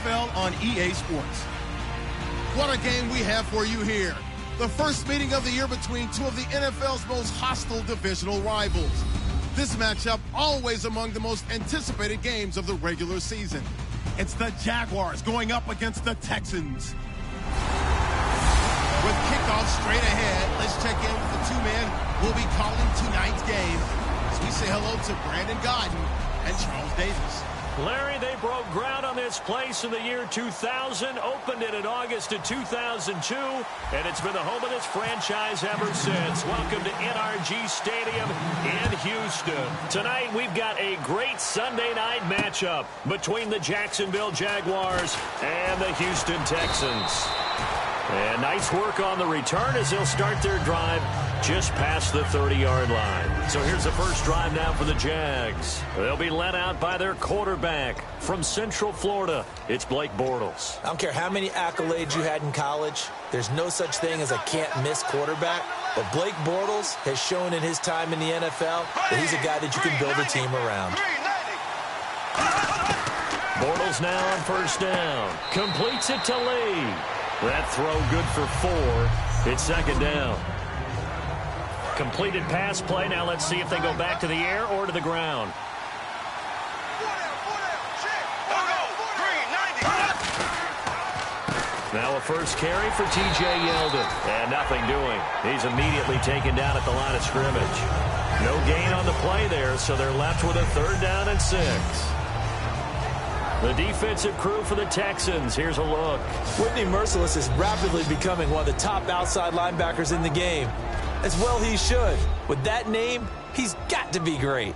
NFL on EA Sports. What a game we have for you here. The first meeting of the year between two of the NFL's most hostile divisional rivals. This matchup always among the most anticipated games of the regular season. It's the Jaguars going up against the Texans. With kickoff straight ahead, let's check in with the two men who will be calling tonight's game as we say hello to Brandon Gaudin and Charles Davis. Larry, they broke ground on this place in the year 2000, opened it in August of 2002, and it's been the home of this franchise ever since. Welcome to NRG Stadium in Houston. Tonight, we've got a great Sunday night matchup between the Jacksonville Jaguars and the Houston Texans. And nice work on the return as they'll start their drive just past the 30-yard line. So here's the first drive now for the Jags. They'll be led out by their quarterback from Central Florida. It's Blake Bortles. I don't care how many accolades you had in college. There's no such thing as a can't-miss quarterback. But Blake Bortles has shown in his time in the NFL that he's a guy that you can build a team around. Bortles now on first down. Completes it to Lee. That throw good for 4. It's second down. Completed pass play. Now let's see if they go back to the air or to the ground. Now a first carry for T.J. Yeldon. And nothing doing. He's immediately taken down at the line of scrimmage. No gain on the play there, so they're left with a 3rd down and 6. The defensive crew for the Texans. Here's a look. Whitney Mercilus is rapidly becoming one of the top outside linebackers in the game. As well he should. With that name, he's got to be great.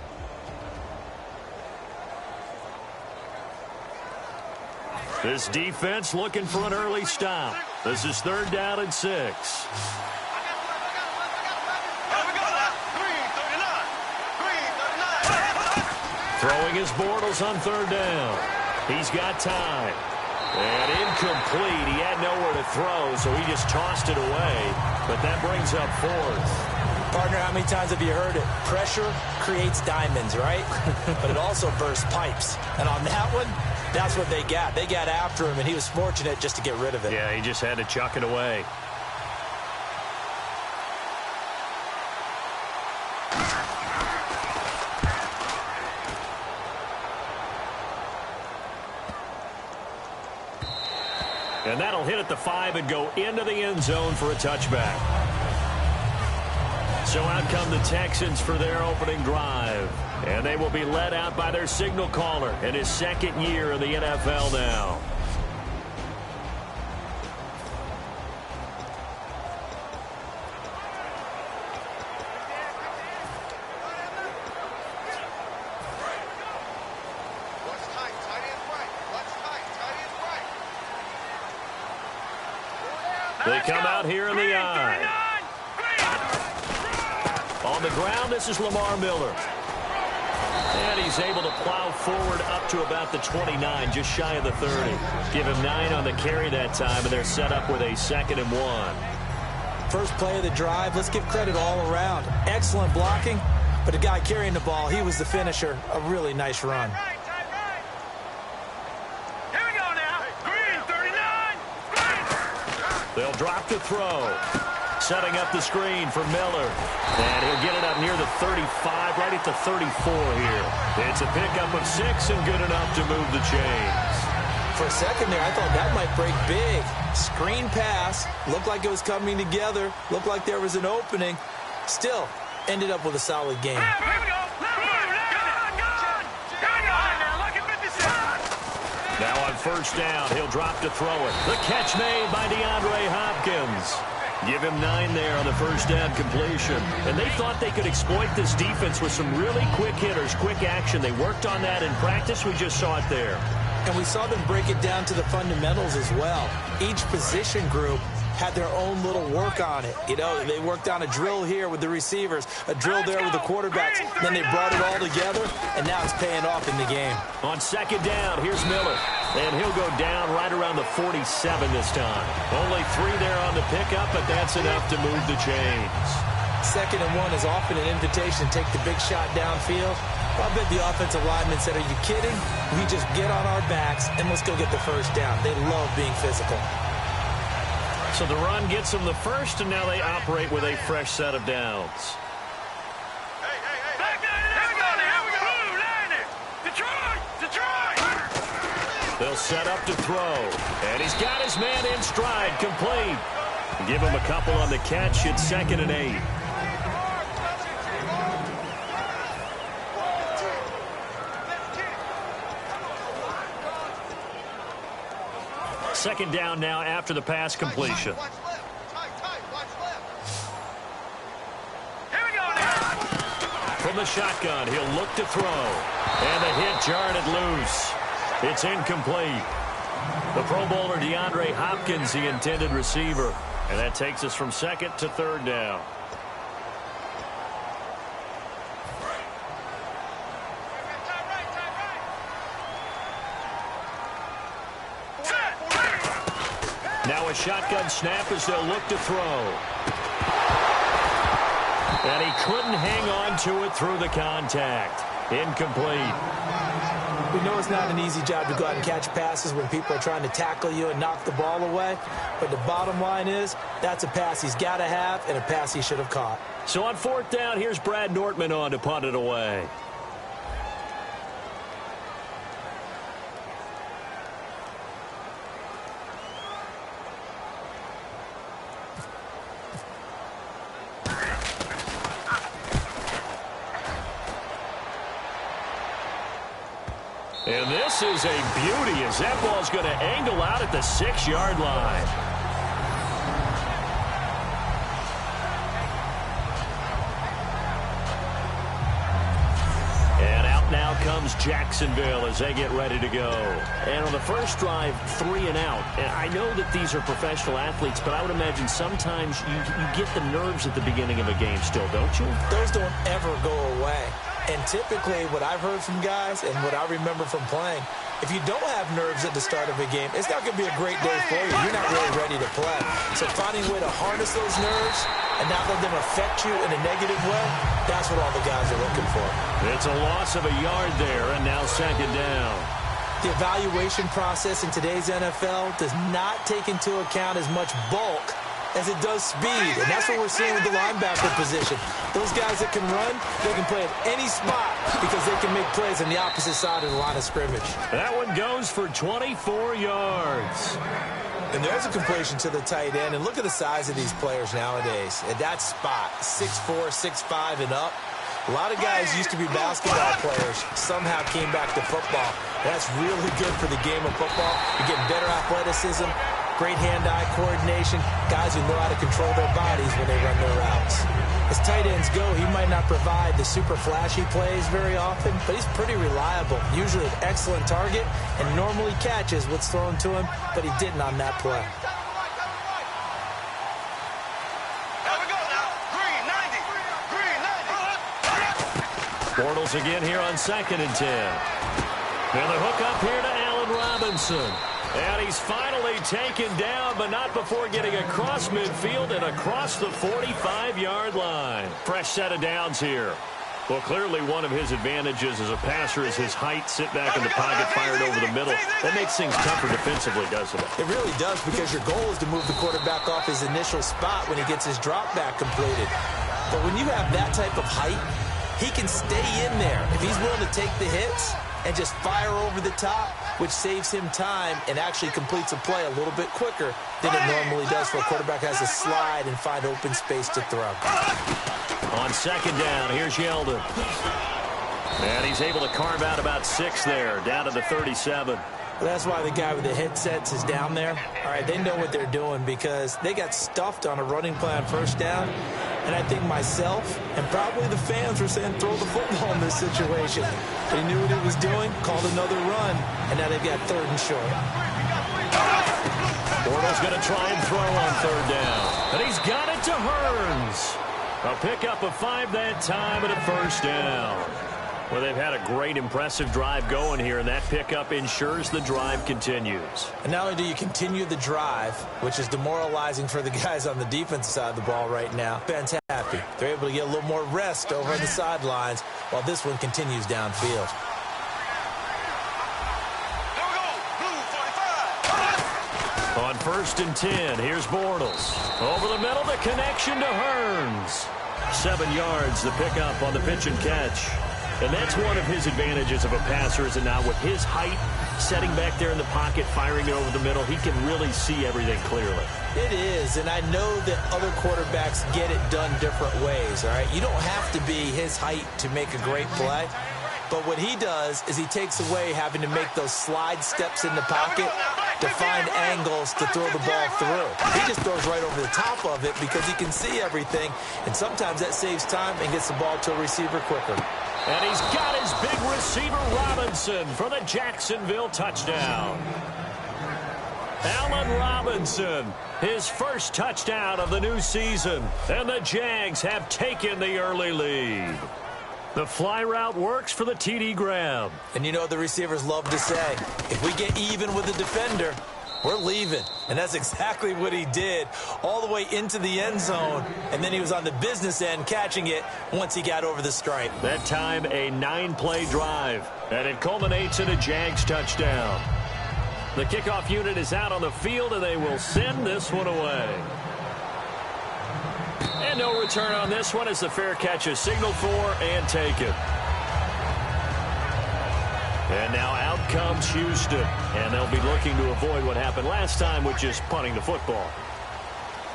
This defense looking for an early stop. This is 3rd down and 6. Throwing his Bortles on 3rd down. He's got time. And incomplete. He had nowhere to throw, so he just tossed it away. But that brings up 4th. Partner, how many times have you heard it? Pressure creates diamonds, right? But it also bursts pipes. And on that one, that's what they got. They got after him, and he was fortunate just to get rid of it. Yeah, he just had to chuck it away. And that'll hit at the 5 and go into the end zone for a touchback. So out come the Texans for their opening drive. And they will be led out by their signal caller in his 2nd year in the NFL now. They come out here in the eye. On the ground, this is Lamar Miller. And he's able to plow forward up to about the 29, just shy of the 30. Give him 9 on the carry that time, and they're set up with a 2nd and 1. First play of the drive, let's give credit all around. Excellent blocking, but the guy carrying the ball, he was the finisher. A really nice run. They'll drop to throw. Setting up the screen for Miller. And he'll get it up near the 35, right at the 34 here. It's a pickup of 6 and good enough to move the chains. For a second there, I thought that might break big. Screen pass. Looked like it was coming together. Looked like there was an opening. Still, ended up with a solid game. Now on first down, he'll drop to throw it. The catch made by DeAndre Hopkins. Give him 9 there on the first down completion. And they thought they could exploit this defense with some really quick hitters, quick action. They worked on that in practice. We just saw it there. And we saw them break it down to the fundamentals as well. Each position group had their own little work on it. You know, they worked on a drill here with the receivers, a drill there with the quarterbacks. Then they brought it all together, and now it's paying off in the game. On second down, here's Miller. And he'll go down right around the 47 this time. Only 3 there on the pickup, but that's enough to move the chains. 2nd and 1 is often an invitation to take the big shot downfield. I bet the offensive lineman said, are you kidding? We just get on our backs and let's go get the first down. They love being physical. So the run gets them the first, and now they operate with a fresh set of downs. They'll set up to throw. And he's got his man in stride, complete. Give him a couple on the catch. It's 2nd and 8. Second down now after the pass completion. From the shotgun, he'll look to throw. And the hit jarred it loose. It's incomplete. The Pro Bowler DeAndre Hopkins, the intended receiver. And that takes us from 2nd to 3rd down. Now a shotgun snap as they'll look to throw. And he couldn't hang on to it through the contact. Incomplete. We know it's not an easy job to go out and catch passes when people are trying to tackle you and knock the ball away. But the bottom line is, that's a pass he's got to have and a pass he should have caught. So on 4th down, here's Brad Nortman on to punt it away. And this is a beauty as that ball's going to angle out at the 6-yard line. And out now comes Jacksonville as they get ready to go. And on the first drive, 3 and out. And I know that these are professional athletes, but I would imagine sometimes you get the nerves at the beginning of a game still, don't you? Those don't ever go away. And typically, what I've heard from guys and what I remember from playing, if you don't have nerves at the start of a game, it's not going to be a great day for you. You're not really ready to play. So finding a way to harness those nerves and not let them affect you in a negative way, that's what all the guys are looking for. It's a loss of a yard there, and now 2nd down. The evaluation process in today's NFL does not take into account as much bulk as it does speed, and that's what we're seeing with the linebacker position. Those guys that can run, they can play at any spot because they can make plays on the opposite side of the line of scrimmage. That one goes for 24 yards. And there's a completion to the tight end, and look at the size of these players nowadays. At that spot, 6'4", 6'5", and up. A lot of guys used to be basketball players, somehow came back to football. That's really good for the game of football. You're getting better athleticism, great hand-eye coordination, guys who know how to control their bodies when they run their routes. As tight ends go, he might not provide the super flashy plays very often, but he's pretty reliable, usually an excellent target, and normally catches what's thrown to him, but he didn't on that play. Bortles again here on 2nd and 10. Now the hook up here to Allen Robinson. And he's finally taken down, but not before getting across midfield and across the 45-yard line. Fresh set of downs here. Well, clearly one of his advantages as a passer is his height, sit back in the pocket, fired over the middle. That makes things tougher defensively, doesn't it? It really does, because your goal is to move the quarterback off his initial spot when he gets his drop back completed. But when you have that type of height, he can stay in there. If he's willing to take the hits and just fire over the top, which saves him time and actually completes a play a little bit quicker than it normally does for a quarterback has to slide and find open space to throw. On 2nd down, here's Yeldon. And he's able to carve out about 6 there, down to the 37. Well, that's why the guy with the headsets is down there. All right, they know what they're doing because they got stuffed on a running play on 1st down. And I think myself and probably the fans were saying throw the football in this situation. They knew what it was doing, called another run, and now they've got 3rd and short. Bortles going to try and throw on 3rd down. And he's got it to Hearns. A pickup of 5 that time and a 1st down. Well, they've had a great, impressive drive going here, and that pickup ensures the drive continues. And not only do you continue the drive, which is demoralizing for the guys on the defensive side of the ball right now, fans happy. They're able to get a little more rest over on the sidelines while this one continues downfield. On 1st and 10, here's Bortles. Over the middle, the connection to Hearns. 7 yards, the pickup on the pitch and catch. And that's one of his advantages of a passer, is it not? With his height, setting back there in the pocket, firing it over the middle, he can really see everything clearly. It is, and I know that other quarterbacks get it done different ways, all right? You don't have to be his height to make a great play. But what he does is he takes away having to make those slide steps in the pocket to find angles to throw the ball through. He just throws right over the top of it because he can see everything, and sometimes that saves time and gets the ball to a receiver quicker. And he's got his big receiver, Robinson, for the Jacksonville touchdown. Allen Robinson, his first touchdown of the new season, and the Jags have taken the early lead. The fly route works for the TD grab. And you know the receivers love to say, if we get even with the defender, we're leaving. And that's exactly what he did, all the way into the end zone. And then he was on the business end catching it once he got over the stripe. That time a 9-play drive, and it culminates in a Jags touchdown. The kickoff unit is out on the field, and they will send this one away. And no return on this one as the fair catch is signaled for and taken. And now out comes Houston. And they'll be looking to avoid what happened last time, which is punting the football.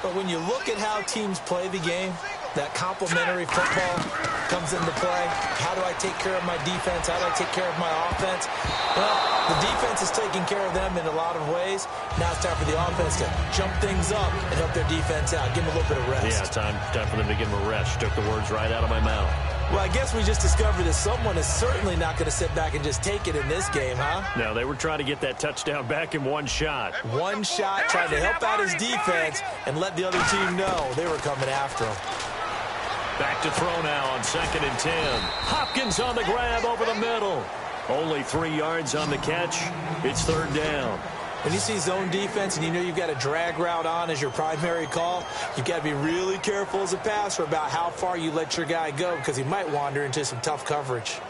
But when you look at how teams play the game, that complementary football comes into play. How do I take care of my defense? How do I take care of my offense? Well, the defense is taking care of them in a lot of ways. Now it's time for the offense to jump things up and help their defense out. Give them a little bit of rest. Yeah, time for them to give them a rest. You took the words right out of my mouth. Well, I guess we just discovered that someone is certainly not going to sit back and just take it in this game, huh? No, they were trying to get that touchdown back in one shot. One shot, trying to help out his defense and let the other team know they were coming after him. Back to throw now on 2nd and 10. Hopkins on the grab over the middle. Only 3 yards on the catch. It's 3rd down. When you see zone defense and you know you've got a drag route on as your primary call, you've got to be really careful as a passer about how far you let your guy go because he might wander into some tough coverage.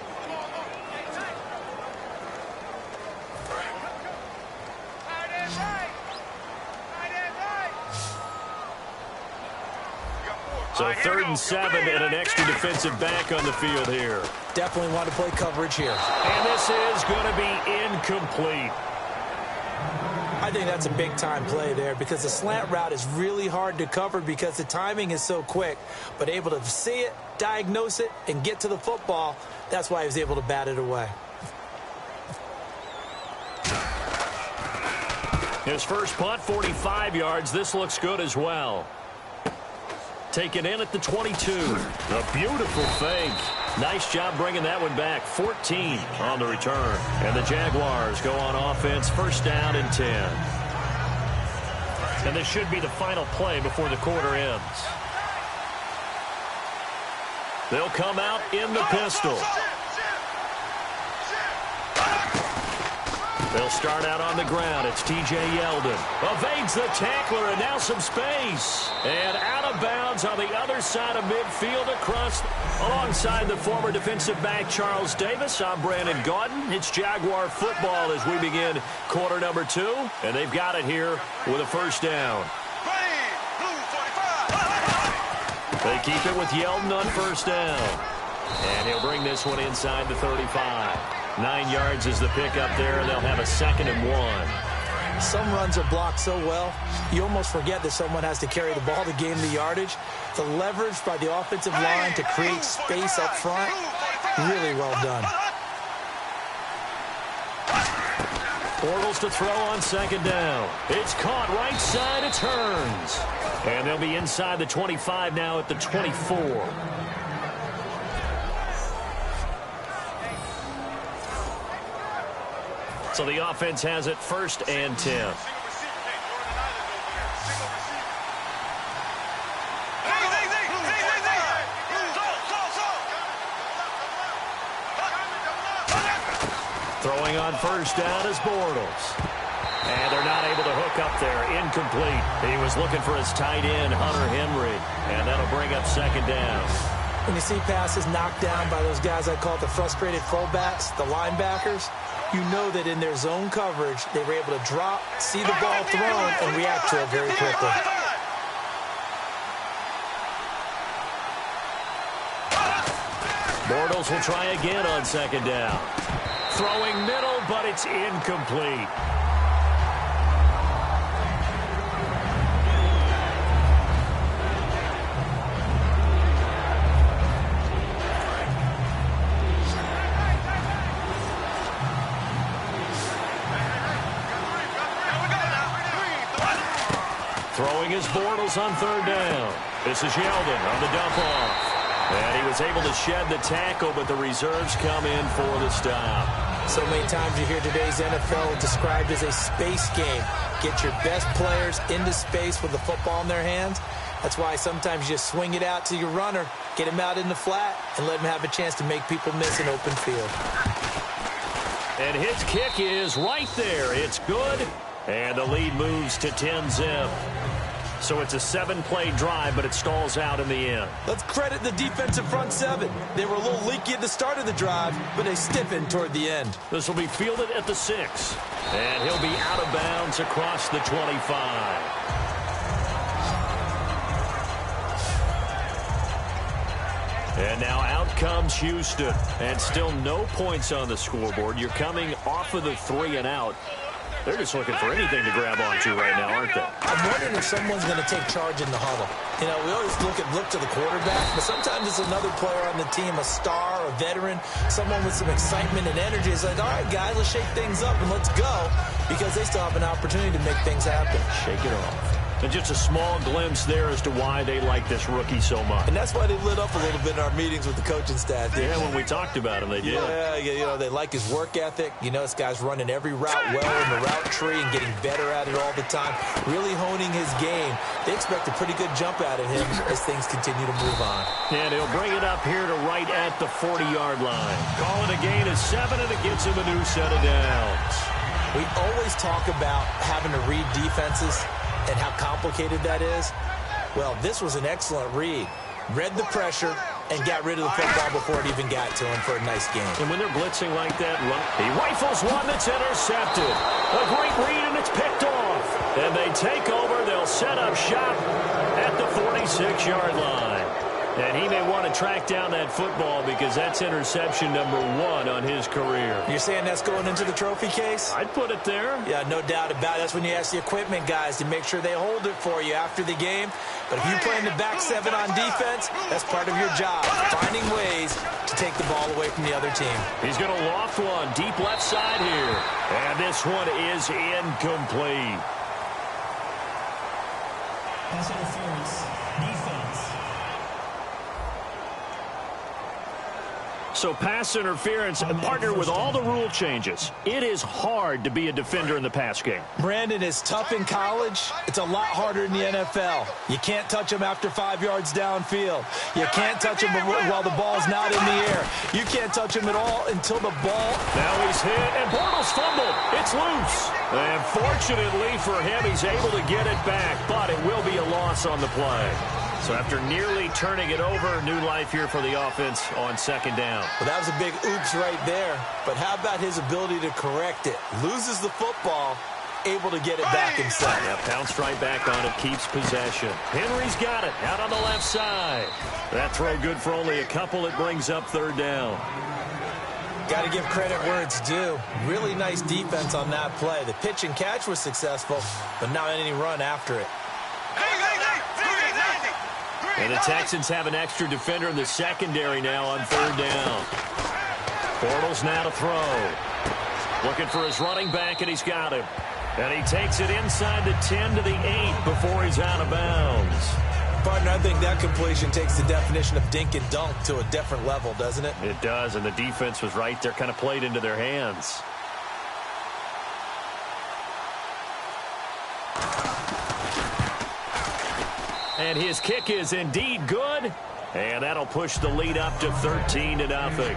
So 3rd and 7 and an extra defensive back on the field here. Definitely want to play coverage here. And this is going to be incomplete. I think that's a big-time play there because the slant route is really hard to cover because the timing is so quick. But able to see it, diagnose it, and get to the football, that's why he was able to bat it away. His first punt, 45 yards. This looks good as well. Taken in at the 22. A beautiful fake. Nice job bringing that one back. 14 on the return. And the Jaguars go on offense, 1st down and 10. And this should be the final play before the quarter ends. They'll come out in the pistol. They'll start out on the ground. It's T.J. Yeldon. Evades the tackler, and now some space. And out of bounds on the other side of midfield alongside the former defensive back Charles Davis. I'm Brandon Gaudin. It's Jaguar football as we begin quarter number 2. And they've got it here with a 1st down. They keep it with Yeldon on 1st down. And he'll bring this one inside the 35. 9 yards is the pickup there, and they'll have a 2nd and 1. Some runs are blocked so well, you almost forget that someone has to carry the ball to gain the yardage. The leverage by the offensive line to create space up front, really well done. Bortles to throw on 2nd down. It's caught right side, it turns. And they'll be inside the 25 now at the 24. So the offense has it 1st and 10. Throwing on first down is Bortles. And they're not able to hook up there. Incomplete. He was looking for his tight end, Hunter Henry. And that'll bring up second down. When you see passes knocked down by those guys I call the frustrated fullbacks, the linebackers, you know that in their zone coverage, they were able to drop, see the ball thrown, and react to it very quickly. Bortles will try again on second down. Throwing middle, but it's incomplete. Throwing his Bortles on third down. This is Yeldon on the dump off. And he was able to shed the tackle, but the reserves come in for the stop. So many times you hear today's NFL described as a space game. Get your best players into space with the football in their hands. That's why sometimes you just swing it out to your runner, get him out in the flat, and let him have a chance to make people miss an open field. And his kick is right there. It's good. And the lead moves to 10-zip. So it's a 7-play drive, but it stalls out in the end. Let's credit the defensive front seven. They were a little leaky at the start of the drive, but they stiffened toward the end. This will be fielded at the 6. And he'll be out of bounds across the 25. And now out comes Houston. And still no points on the scoreboard. You're coming off of the 3 and out. They're just looking for anything to grab onto right now, aren't they? I'm wondering if someone's going to take charge in the huddle. You know, we always look to the quarterback, but sometimes it's another player on the team, a star, a veteran, someone with some excitement and energy. It's like, all right, guys, let's shake things up and let's go, because they still have an opportunity to make things happen. Shake it off. And just a small glimpse there as to why they like this rookie so much. And that's why they lit up a little bit in our meetings with the coaching staff. Yeah, when we talked about him, they did. Yeah, you know, they like his work ethic. You know, this guy's running every route well in the route tree and getting better at it all the time, really honing his game. They expect a pretty good jump out of him as things continue to move on. And he'll bring it up here to right at the 40-yard line. Calling a gain of 7, and it gets him a new set of downs. We always talk about having to read defenses and how complicated that is. Well, this was an excellent read. Read the pressure and got rid of the football before it even got to him for a nice game. And when they're blitzing like that, he rifles one that's intercepted. A great read, and it's picked off. And they take over. They'll set up shop at the 46-yard line. And he may want to track down that football because that's interception number 1 on his career. You're saying that's going into the trophy case? I'd put it there. Yeah, no doubt about it. That's when you ask the equipment guys to make sure they hold it for you after the game. But if you play in the back 7 on defense, that's part of your job, finding ways to take the ball away from the other team. He's going to loft one deep left side here. And this one is incomplete. Pass interference, defense. So pass interference, partnered with all the rule changes. It is hard to be a defender in the pass game. Brandon, is tough in college. It's a lot harder in the NFL. You can't touch him after 5 yards downfield. You can't touch him while the ball's not in the air. You can't touch him at all until the ball. Now he's hit, and Bortles fumbled. It's loose. And fortunately for him, he's able to get it back, but it will be a loss on the play. So after nearly turning it over, new life here for the offense on second down. Well, that was a big oops right there. But how about his ability to correct it? Loses the football, able to get it back himself. Yeah, pounced right back on it, keeps possession. Henry's got it out on the left side. That throw good for only a couple. It brings up third down. Got to give credit where it's due. Really nice defense on that play. The pitch and catch was successful, but not any run after it. And the Texans have an extra defender in the secondary now on third down. Bortles now to throw. Looking for his running back, and he's got him. And he takes it inside the 10 to the 8 before he's out of bounds. Partner, I think that completion takes the definition of dink and dunk to a different level, doesn't it? It does, and the defense was right there, kind of played into their hands. And his kick is indeed good. And that'll push the lead up to 13-0.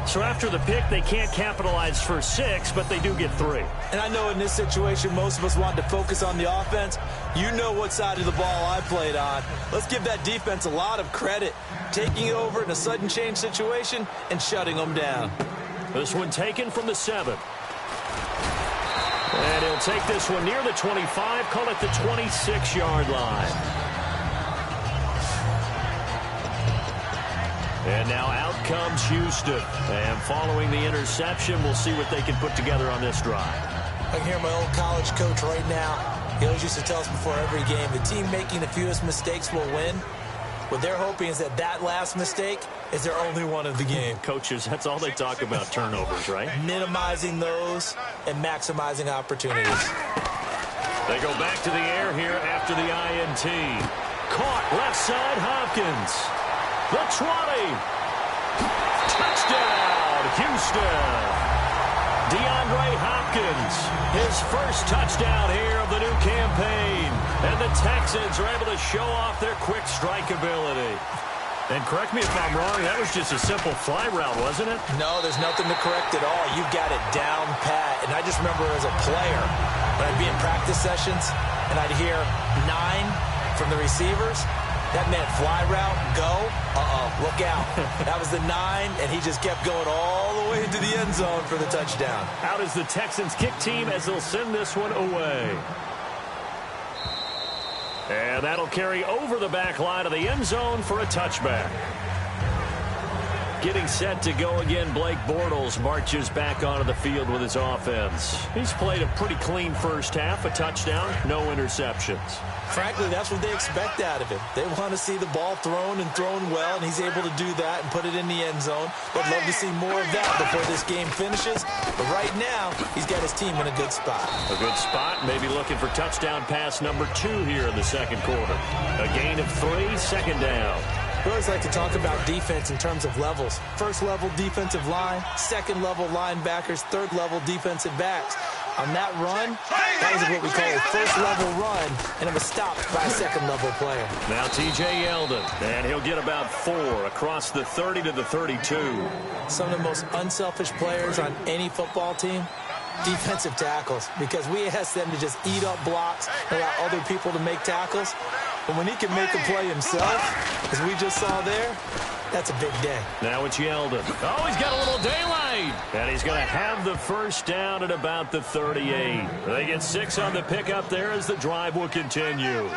So after the pick, they can't capitalize for 6, but they do get 3. And I know in this situation, most of us want to focus on the offense. You know what side of the ball I played on. Let's give that defense a lot of credit. Taking over in a sudden change situation and shutting them down. This one taken from the 7. And he'll take this one near the 25, call it the 26-yard line. And now out comes Houston. And following the interception, we'll see what they can put together on this drive. I can hear my old college coach right now. He always used to tell us before every game, the team making the fewest mistakes will win. What they're hoping is that last mistake is their only one of the game. Coaches, that's all they talk about, turnovers, right? Minimizing those and maximizing opportunities. They go back to the air here after the INT. Caught left side, Hopkins. The 20. Touchdown, Houston. DeAndre Hopkins, his first touchdown here of the new campaign. And the Texans are able to show off their quick strike ability. And correct me if I'm wrong, that was just a simple fly route, wasn't it? No, there's nothing to correct at all. You've got it down pat. And I just remember as a player, when I'd be in practice sessions, and I'd hear 9 from the receivers, that meant fly route, go, look out. That was the 9, and he just kept going all the way into the end zone for the touchdown. Out is the Texans kick team as they'll send this one away. And that'll carry over the back line of the end zone for a touchback. Getting set to go again, Blake Bortles marches back onto the field with his offense. He's played a pretty clean first half, a touchdown, no interceptions. Frankly, that's what they expect out of him. They want to see the ball thrown and thrown well, and he's able to do that and put it in the end zone. They'd love to see more of that before this game finishes. But right now, he's got his team in a good spot. A good spot, maybe looking for touchdown pass number 2 here in the second quarter. A gain of 3, second down. We always like to talk about defense in terms of levels. First level defensive line, second level linebackers, third level defensive backs. On that run, that was what we call a first level run, and it was stopped by a second level player. Now TJ Yeldon, and he'll get about 4 across the 30 to the 32. Some of the most unselfish players on any football team, defensive tackles, because we ask them to just eat up blocks and allow other people to make tackles. But when he can make a play himself, as we just saw there, that's a big day. Now it's Yeldon. Oh, he's got a little daylight. And he's going to have the first down at about the 38. They get 6 on the pickup there as the drive will continue.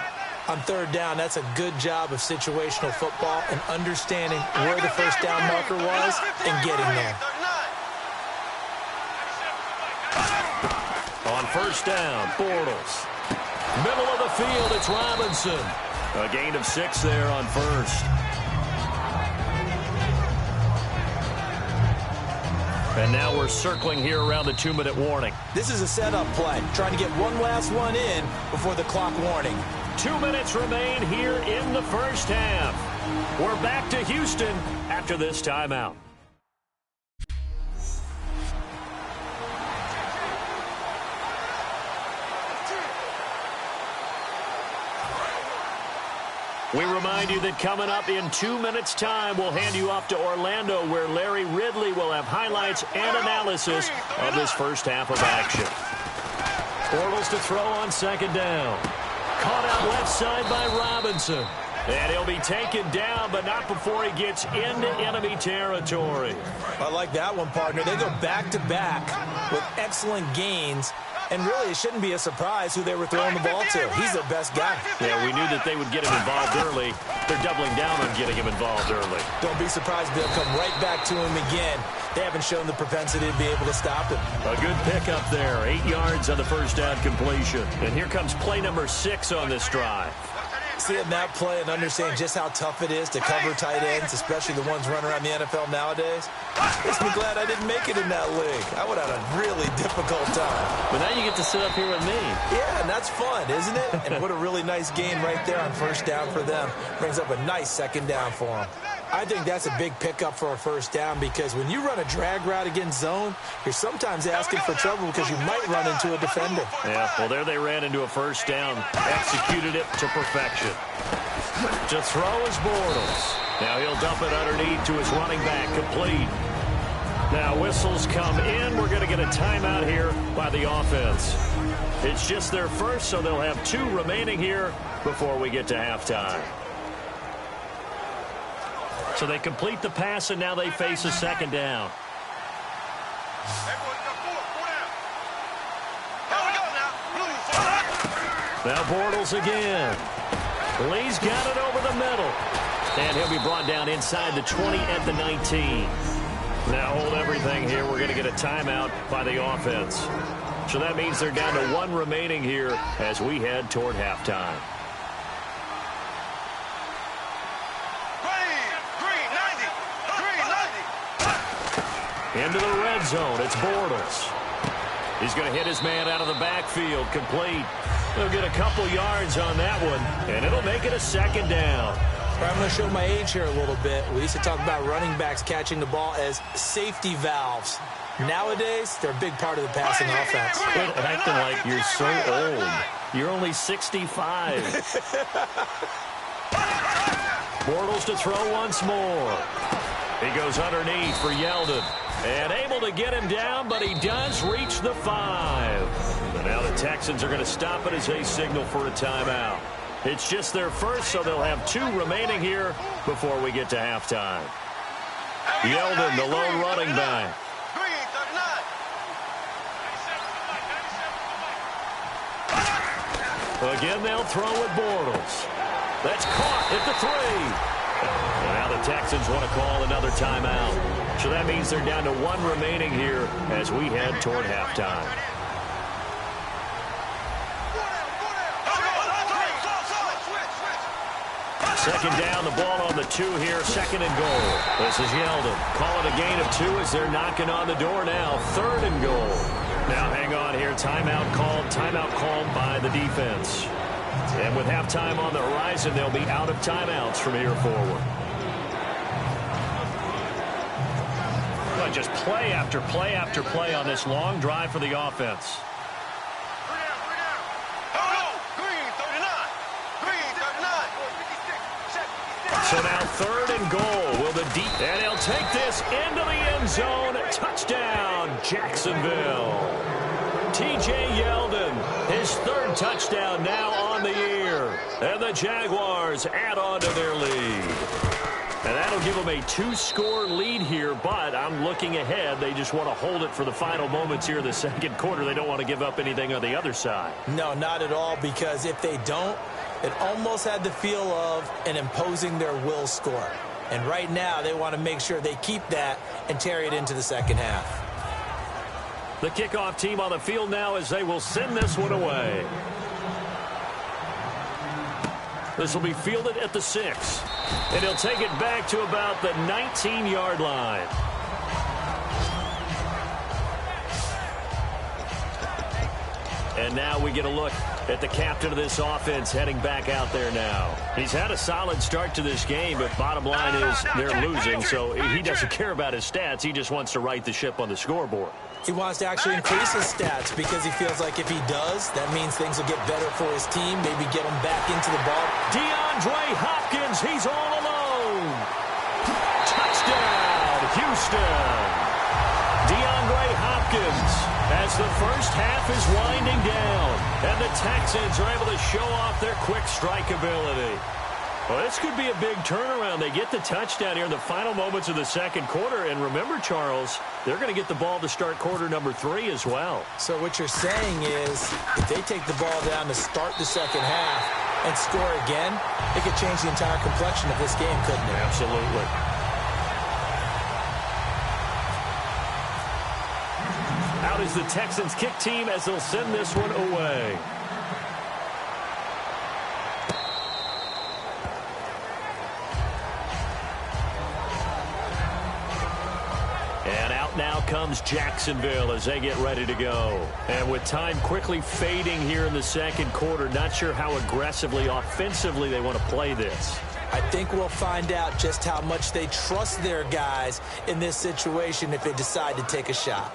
On third down, that's a good job of situational football and understanding where the first down marker was and getting there. On first down, Bortles. Middle of the field, it's Robinson. A gain of 6 there on first. And now we're circling here around the 2-minute warning. This is a setup play, trying to get one last one in before the clock warning. 2 minutes remain here in the first half. We're back to Houston after this timeout. We remind you that coming up in 2 minutes' time, we'll hand you off to Orlando, where Larry Ridley will have highlights and analysis of this first half of action. Bortles to throw on second down. Caught out left side by Robinson. And he'll be taken down, but not before he gets into enemy territory. I like that one, partner. They go back-to-back with excellent gains. And really, it shouldn't be a surprise who they were throwing the ball to. He's their best guy. Yeah, we knew that they would get him involved early. They're doubling down on getting him involved early. Don't be surprised they'll come right back to him again. They haven't shown the propensity to be able to stop him. A good pickup there. 8 yards on the first down completion. And here comes play number 6 on this drive. Seeing that play and understanding just how tough it is to cover tight ends, especially the ones running around the NFL nowadays, makes me glad I didn't make it in that league. I would have had a really difficult time. But now you get to sit up here with me. Yeah, and that's fun, isn't it? And what a really nice gain right there on first down for them. Brings up a nice second down for them. I think that's a big pickup for a first down because when you run a drag route against zone, you're sometimes asking for trouble because you might run into a defender. Yeah, well, there they ran into a first down. Executed it to perfection. To throw is Bortles. Now he'll dump it underneath to his running back, complete. Now whistles come in. We're going to get a timeout here by the offense. It's just their first, so they'll have 2 remaining here before we get to halftime. So they complete the pass, and now they face a second down. Now Bortles again. Lee's got it over the middle. And he'll be brought down inside the 20 at the 19. Now hold everything here. We're going to get a timeout by the offense. So that means they're down to 1 remaining here as we head toward halftime. Into the red zone, it's Bortles. He's going to hit his man out of the backfield, complete. He'll get a couple yards on that one, and it'll make it a second down. I'm going to show my age here a little bit. We used to talk about running backs catching the ball as safety valves. Nowadays, they're a big part of the passing offense. Quit acting like you're so old. You're only 65. Bortles to throw once more. He goes underneath for Yeldon. And able to get him down, but he does reach the 5. And now the Texans are going to stop it as they signal for a timeout. It's just their first, so they'll have 2 remaining here before we get to halftime. Yeldon, the lone running back. Again, they'll throw with Bortles. That's caught at the 3. And now the Texans want to call another timeout. So that means they're down to 1 remaining here as we head toward halftime. Second down, the ball on the 2 here, 2nd and goal. This is Yeldon. Call it a gain of 2 as they're knocking on the door now. 3rd and goal. Now hang on here, timeout called by the defense. And with halftime on the horizon, they'll be out of timeouts from here forward. Well, just play after play after play on this long drive for the offense. So now 3rd and goal. Will the deep, and he'll take this into the end zone. Touchdown, Jacksonville. T.J. Yeldon, his 3rd touchdown now on the year. And the Jaguars add on to their lead. And that'll give them a 2-score lead here, but I'm looking ahead. They just want to hold it for the final moments here in the second quarter. They don't want to give up anything on the other side. No, not at all, because if they don't, it almost had the feel of an imposing their will score. And right now, they want to make sure they keep that and carry it into the second half. The kickoff team on the field now as they will send this one away. This will be fielded at the 6. And he'll take it back to about the 19-yard line. And now we get a look at the captain of this offense heading back out there now. He's had a solid start to this game, but bottom line is they're losing, so he doesn't care about his stats. He just wants to right the ship on the scoreboard. He wants to actually increase his stats because he feels like if he does, that means things will get better for his team, maybe get him back into the ball. DeAndre Hopkins, he's all alone. Touchdown, Houston. DeAndre Hopkins as the first half is winding down, and the Texans are able to show off their quick strike ability. Well, this could be a big turnaround. They get the touchdown here in the final moments of the second quarter. And remember, Charles, they're going to get the ball to start quarter number 3 as well. So what you're saying is if they take the ball down to start the second half and score again, it could change the entire complexion of this game, couldn't it? Absolutely. Out is the Texans kick team as they'll send this one away. And out now comes Jacksonville as they get ready to go. And with time quickly fading here in the second quarter, not sure how aggressively, offensively they want to play this. I think we'll find out just how much they trust their guys in this situation if they decide to take a shot.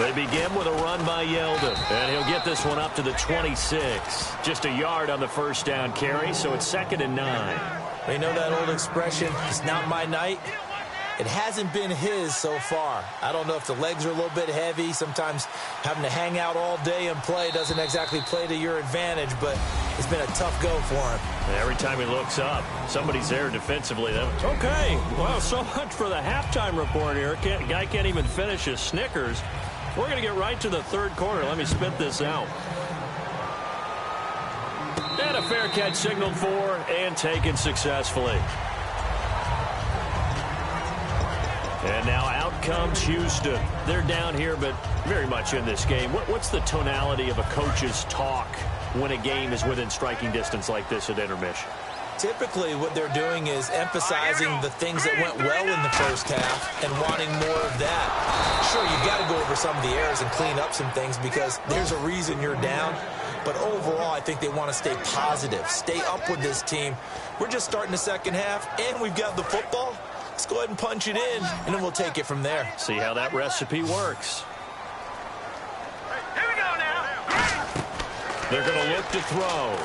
They begin with a run by Yeldon, and he'll get this one up to the 26. Just a yard on the first down carry, so it's 2nd and 9. You know that old expression, it's not my night? It hasn't been his so far. I don't know if the legs are a little bit heavy. Sometimes having to hang out all day and play doesn't exactly play to your advantage, but it's been a tough go for him. Every time he looks up, somebody's there defensively. Okay, well, so much for the halftime report here. Guy can't even finish his Snickers. We're going to get right to the third quarter. Let me spit this out. And a fair catch signaled for and taken successfully. And now out comes Houston. They're down here, but very much in this game. What's the tonality of a coach's talk when a game is within striking distance like this at intermission? Typically, what they're doing is emphasizing the things that went well in the first half and wanting more of that. Sure, you've got to go over some of the errors and clean up some things because there's a reason you're down. But overall, I think they want to stay positive, stay up with this team. We're just starting the second half, and we've got the football. Let's go ahead and punch it in, and then we'll take it from there. See how that recipe works. Here we go now. They're going to look to throw.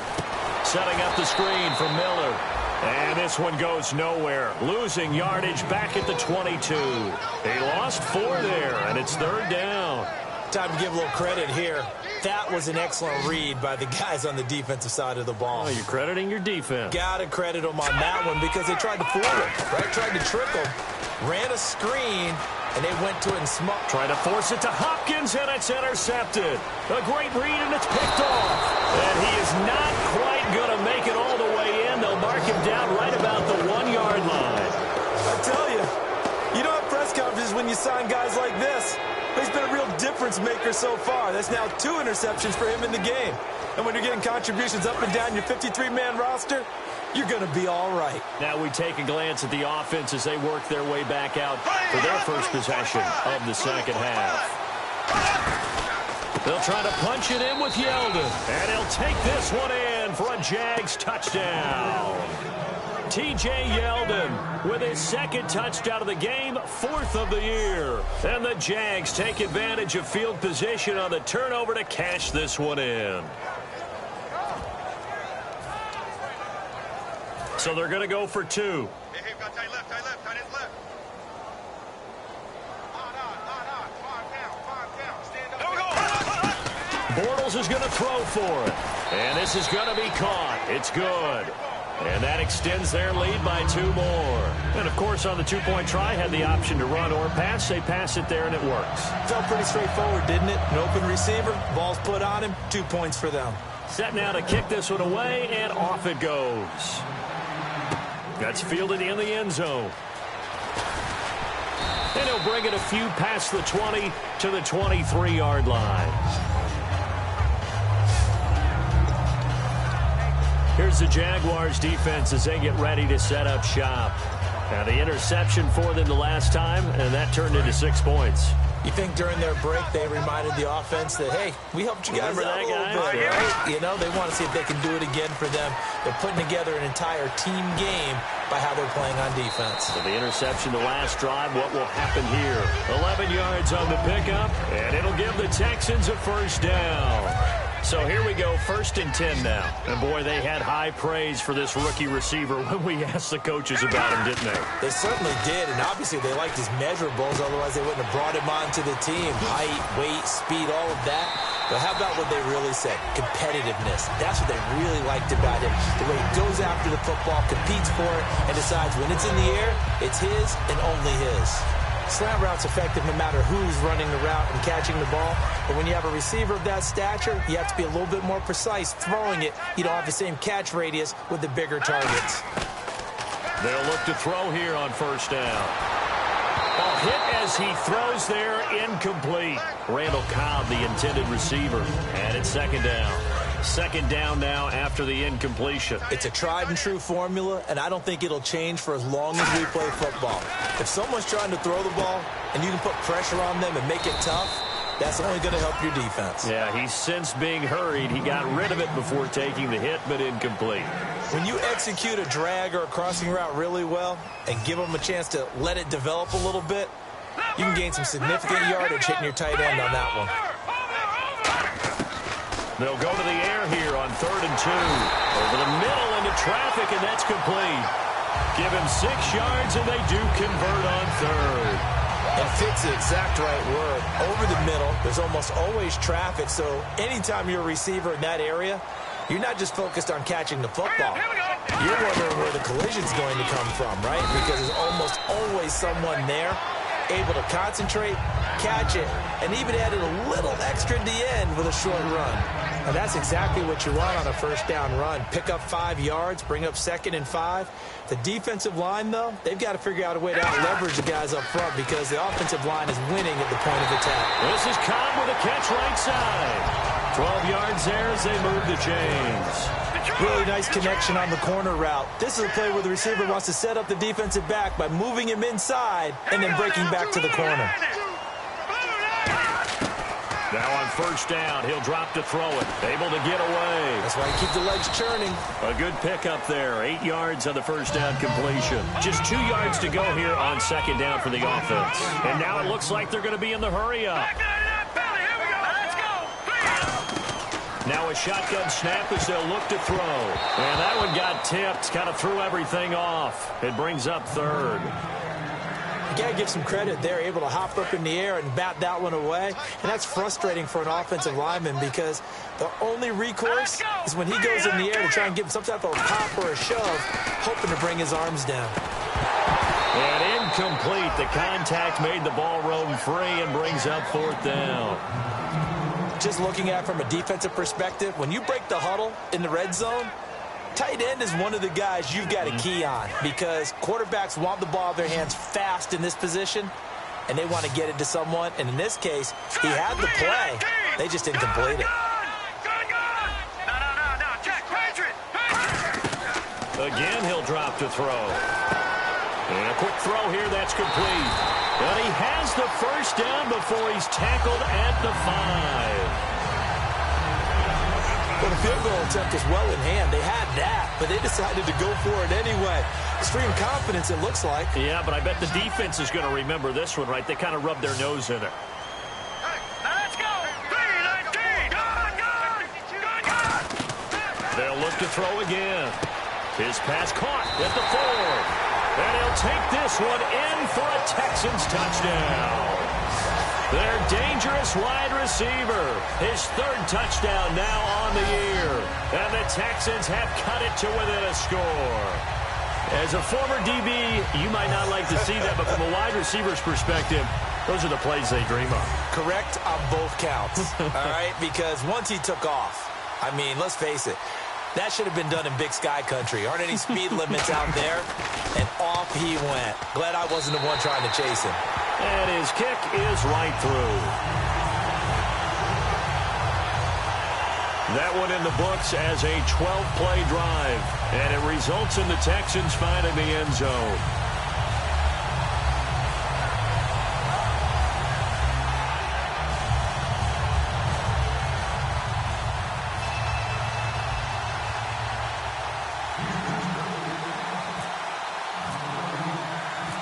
Setting up the screen for Miller. And this one goes nowhere. Losing yardage back at the 22. They lost 4 there, and it's 3rd down. Time to give a little credit here. That was an excellent read by the guys on the defensive side of the ball. Oh, you're crediting your defense. Got to credit them on that one because they tried to fool him, right? Tried to trick him. Ran a screen, and they went to it and smoked. Try to force it to Hopkins, and it's intercepted. A great read, and it's picked off. And he is not quite going to make it all the way in. They'll mark him down right about the 1-yard line. I tell you, you don't have press conferences when you sign guys like this. He's been a real difference maker so far. That's now 2 interceptions for him in the game. And when you're getting contributions up and down your 53-man roster, you're going to be all right. Now we take a glance at the offense as they work their way back out for their first possession of the second half. They'll try to punch it in with Yeldon. And he'll take this one in for a Jags touchdown. T.J. Yeldon with his 2nd touchdown of the game, 4th of the year. And the Jags take advantage of field position on the turnover to cash this one in. So they're going to go for 2. Hey, got tight left, tight left. Stand up. Bortles is going to throw for it. And this is going to be caught. It's good. And that extends their lead by 2 more. And, of course, on the 2-point try, had the option to run or pass. They pass it there, and it works. Felt pretty straightforward, didn't it? An open receiver, ball's put on him, 2 points for them. Set now to kick this one away, and off it goes. That's fielded in the end zone. And he'll bring it a few past the 20 to the 23-yard line. Here's the Jaguars defense as they get ready to set up shop. Now the interception for them the last time, and that turned into 6 points. You think during their break they reminded the offense that, hey, we helped you guys out a little bit, right? You know, they want to see if they can do it again for them. They're putting together an entire team game by how they're playing on defense. So the interception the last drive, what will happen here? 11 yards on the pickup, and it'll give the Texans a first down. So here we go, 1st and 10 now. And, boy, they had high praise for this rookie receiver when we asked the coaches about him, didn't they? They certainly did, and obviously they liked his measurables. Otherwise, they wouldn't have brought him onto the team. Height, weight, speed, all of that. But how about what they really said? Competitiveness. That's what they really liked about him. The way he goes after the football, competes for it, and decides when it's in the air, it's his and only his. Slant route's effective no matter who's running the route and catching the ball. But when you have a receiver of that stature, you have to be a little bit more precise throwing it. You don't have the same catch radius with the bigger targets. They'll look to throw here on first down. A hit as he throws there, incomplete. Randall Cobb, the intended receiver, and it's 2nd down. 2nd down now after the incompletion. It's a tried and true formula, and I don't think it'll change for as long as we play football. If someone's trying to throw the ball and you can put pressure on them and make it tough, that's only going to help your defense. Yeah, he's since being hurried. He got rid of it before taking the hit, but incomplete. When you execute a drag or a crossing route really well and give them a chance to let it develop a little bit, you can gain some significant yardage hitting your tight end on that one. They'll go to the air here on 3rd and 2. Over the middle into traffic, and that's complete. Give him 6 yards, and they do convert on 3rd. And fit's the exact right word. Over the middle, there's almost always traffic, so anytime you're a receiver in that area, you're not just focused on catching the football. You're wondering where the collision's going to come from, right? Because there's almost always someone there able to concentrate, catch it, and even added a little extra at the end with a short run. And that's exactly what you want on a first down run. Pick up 5 yards, bring up 2nd and 5. The defensive line, though, they've got to figure out a way to out-leverage the guys up front because the offensive line is winning at the point of attack. This is Cobb with a catch right side. 12 yards there as they move the chains. Really nice connection on the corner route. This is a play where the receiver wants to set up the defensive back by moving him inside and then breaking back to the corner. Now on first down, he'll drop to throw it. Able to get away. That's why you keep the legs churning. A good pickup there. 8 yards on the first down completion. Just 2 yards to go here on 2nd down for the offense. And now it looks like they're going to be in the hurry-up. Now a shotgun snap as they'll look to throw. And that one got tipped. Kind of threw everything off. It brings up 3rd. You got to give some credit. They're able to hop up in the air and bat that one away. And that's frustrating for an offensive lineman because the only recourse is when he goes in the air to try and give him some type of pop or a shove, hoping to bring his arms down. And incomplete. The contact made the ball roam free and brings up 4th down. Just looking at it from a defensive perspective, when you break the huddle in the red zone, tight end is one of the guys you've got to key on because quarterbacks want the ball in their hands fast in this position, and they want to get it to someone. And in this case, he had the play. They just didn't complete it. Again, he'll drop to throw. And a quick throw here, that's complete. But he has the first down before he's tackled at the 5. Well, the field goal attempt was well in hand. They had that, but they decided to go for it anyway. Extreme confidence, it looks like. Yeah, but I bet the defense is going to remember this one, right? They kind of rubbed their nose in it. Let's go! They'll look to throw again. His pass caught at the 4. And he'll take this one in for a Texans touchdown. Their dangerous wide receiver. His 3rd touchdown now on the year. And the Texans have cut it to within a score. As a former DB, you might not like to see that, but from a wide receiver's perspective, those are the plays they dream of. Correct on both counts, all right? Because once he took off, I mean, let's face it, that should have been done in Big Sky country. Aren't any speed limits out there? And off he went. Glad I wasn't the one trying to chase him. And his kick is right through. That one in the books as a 12-play drive. And it results in the Texans finding the end zone.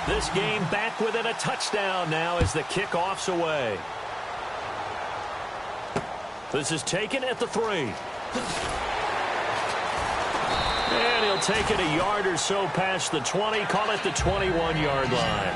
This game back within a touchdown now as the kickoff's away. This is taken at the 3. And he'll take it a yard or so past the 20, call it the 21-yard line.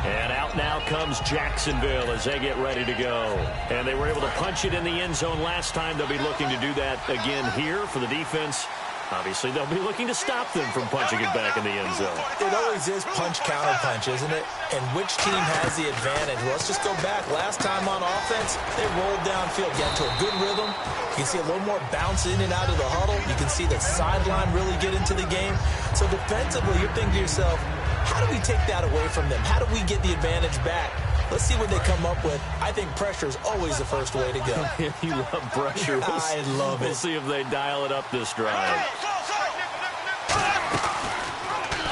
And out now comes Jacksonville as they get ready to go. And they were able to punch it in the end zone last time. They'll be looking to do that again here for the defense. Obviously, they'll be looking to stop them from punching it back in the end zone. It always is punch-counter-punch, isn't it? And which team has the advantage? Well, let's just go back. Last time on offense, they rolled downfield, got to a good rhythm. You can see a little more bounce in and out of the huddle. You can see the sideline really get into the game. So defensively, you're thinking to yourself, how do we take that away from them? How do we get the advantage back? Let's see what they come up with. I think pressure is always the first way to go. You love pressure. I love it. We'll see if they dial it up this drive.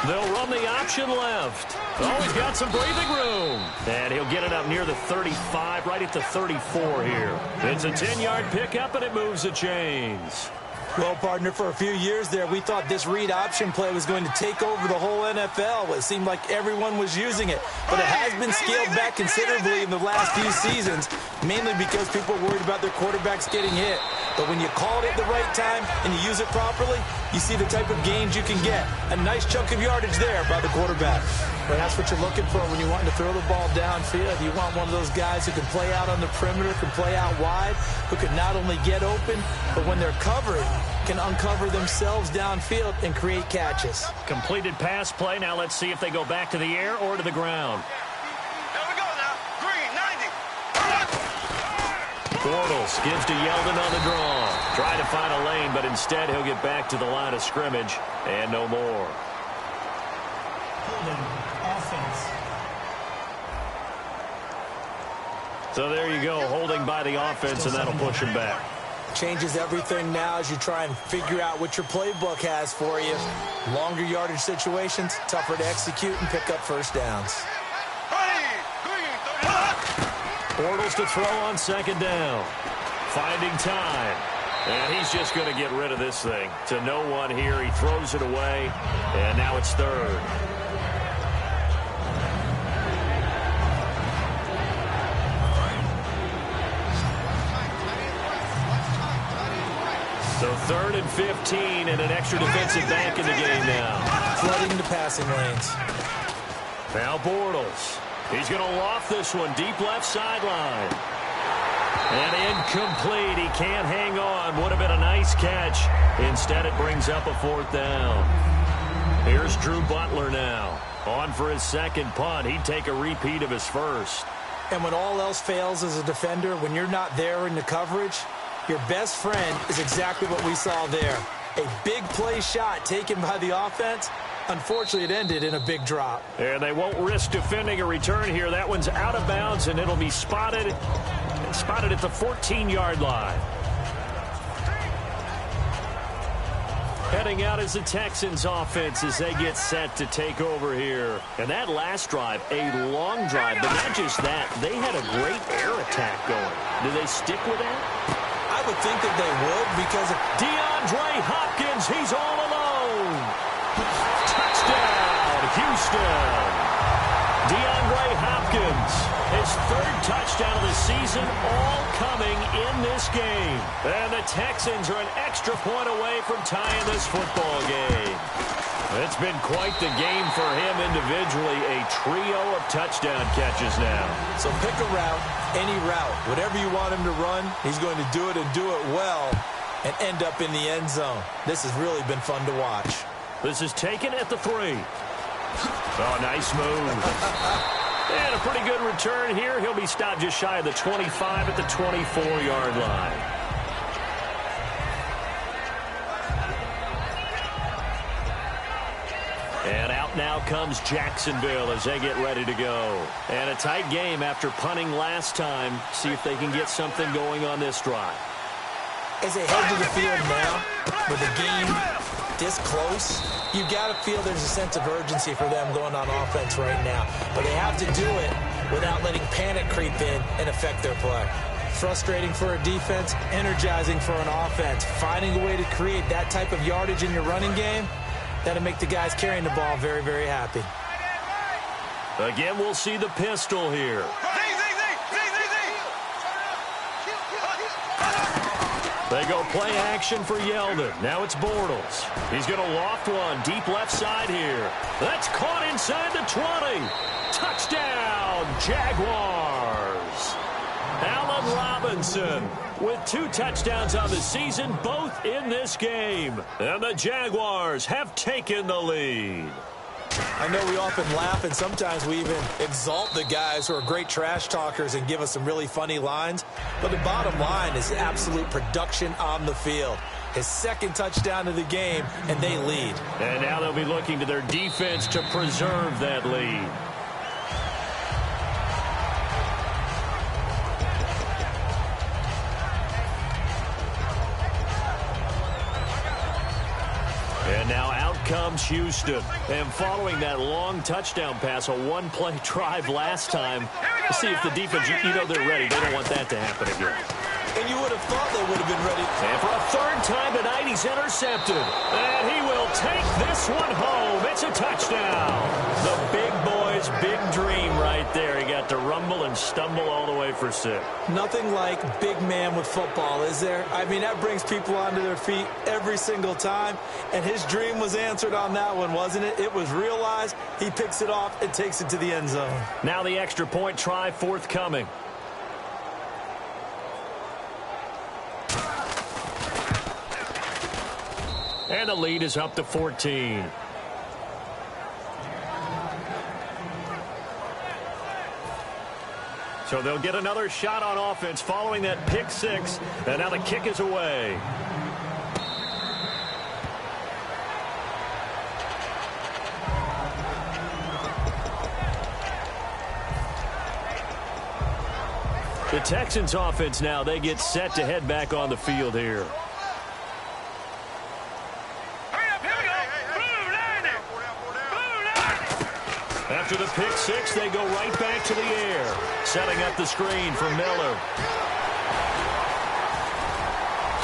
They'll run the option left. Oh, he's got some breathing room. And he'll get it up near the 35, right at the 34 here. It's a 10-yard pickup, and it moves the chains. Well, partner, for a few years there, we thought this read option play was going to take over the whole NFL. It seemed like everyone was using it. But it has been scaled back considerably in the last few seasons, mainly because people are worried about their quarterbacks getting hit. But when you call it at the right time and you use it properly, you see the type of gains you can get. A nice chunk of yardage there by the quarterback. But that's what you're looking for when you want to throw the ball downfield. You want one of those guys who can play out on the perimeter, can play out wide, who can not only get open, but when they're covered, can uncover themselves downfield and create catches. Completed pass play. Now let's see if they go back to the air or to the ground. There we go now. Green, 90. Bortles gives to Yeldon on the draw. Try to find a lane, but instead he'll get back to the line of scrimmage and no more. Holding. Offense. So there you go, holding by the offense, and that'll push him back. Changes everything now as you try and figure out what your playbook has for you. Longer yardage situations, tougher to execute and pick up first downs. Bortles to throw on second down. Finding time. And he's just going to get rid of this thing. To no one here. He throws it away. And now it's third. So 3rd and 15 and an extra defensive back in the game now. Flooding the passing lanes. Now Bortles. He's going to loft this one deep left sideline. And incomplete. He can't hang on. Would have been a nice catch. Instead, it brings up a 4th down. Here's Drew Butler now. On for his second punt. He'd take a repeat of his first. And when all else fails as a defender, when you're not there in the coverage, your best friend is exactly what we saw there. A big play shot taken by the offense. Unfortunately, it ended in a big drop. And they won't risk defending a return here. That one's out of bounds, and it'll be spotted at the 14-yard line. Heading out is the Texans offense as they get set to take over here. And that last drive, a long drive, but not just that. They had a great air attack going. Do they stick with that? I would think that they would because of DeAndre Hopkins, he's all alone. Touchdown, Houston. DeAndre Hopkins, his 3rd touchdown of the season, all coming in this game. And the Texans are an extra point away from tying this football game. It's been quite the game for him individually, a trio of touchdown catches now. So pick a route, any route. Whatever you want him to run, he's going to do it and do it well and end up in the end zone. This has really been fun to watch. This is taken at the 3. Oh, nice move. And a pretty good return here. He'll be stopped just shy of the 25 at the 24-yard line. And out now comes Jacksonville as they get ready to go. And a tight game after punting last time. See if they can get something going on this drive. As they head to the field now, with the game this close, you've got to feel there's a sense of urgency for them going on offense right now. But they have to do it without letting panic creep in and affect their play. Frustrating for a defense, energizing for an offense. Finding a way to create that type of yardage in your running game, that'll make the guys carrying the ball very, very happy. Again, we'll see the pistol here. They go play action for Yeldon. Now it's Bortles. He's going to loft one deep left side here. That's caught inside the 20. Touchdown, Jaguars. Allen Robinson with 2 touchdowns on the season, both in this game. And the Jaguars have taken the lead. I know we often laugh and sometimes we even exalt the guys who are great trash talkers and give us some really funny lines. But the bottom line is absolute production on the field. His 2nd touchdown of the game, and they lead. And now they'll be looking to their defense to preserve that lead. And now out comes Houston. And following that long touchdown pass, a 1-play drive last time, let's see if the defense, you know they're ready. They don't want that to happen again. And you would have thought they would have been ready. And for a third time tonight, he's intercepted. And he will take this one home. It's a touchdown. The big boy's big dream right there. He got to rumble and stumble all the way for 6. Nothing like big man with football, is there? I mean, that brings people onto their feet every single time. And his dream was answered on that one, wasn't it? It was realized. He picks it off and takes it to the end zone. Now the extra point try forthcoming. And the lead is up to 14. So they'll get another shot on offense following that pick 6. And now the kick is away. The Texans offense now, they get set to head back on the field here. After the pick 6, they go right back to the air. Setting up the screen for Miller.